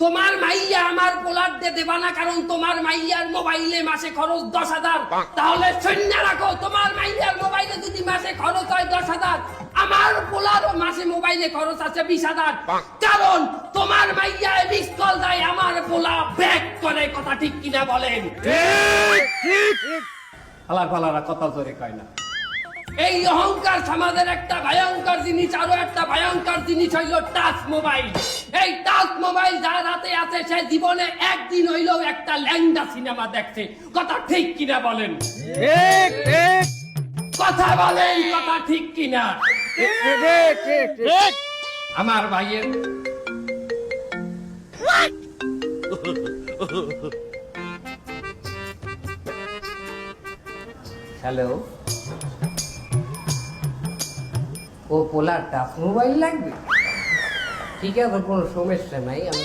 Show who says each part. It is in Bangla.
Speaker 1: তোমার মাইয়া আমার পোলার দিয়ে দেবা না, কারণ তোমার মাইয়ার মোবাইলে মাসে খরচ 10,000। তাহলে শূন্য রাখো, তোমার মাইয়ার মোবাইলে যদি মাসে খরচ হয় 10,000, আমার পোলারও মাসে মোবাইলে খরচ আছে 20,000। কারণ তোমার মাইয়া মিস কল দেয়, আমার পোলা ব্যাক করে। কথা ঠিক কিনা বলেন? আলার পালারা কথা জোরে কয় না। এই অহংকার সমাজের একটা ভয়ঙ্কর জিনিস। আরো একটা ভয়ঙ্কর জিনিস হইল টাচ মোবাইল। এই টাচ মোবাইল যার হাতে আছে সে জীবনে একদিন হইলেও একটা ল্যাংডা সিনেমা দেখছে। কথা ঠিক কিনা বলেন?
Speaker 2: ঠিক ঠিক
Speaker 1: কথা বলেন, কথা ঠিক কিনা?
Speaker 2: ঠিক ঠিক ঠিক
Speaker 1: আমার ভাইয়ের হ্যালো, ও পোলার টাচ মোবাইল লাগবে? ঠিক আছে, কোনো সমস্যা নাই, আমি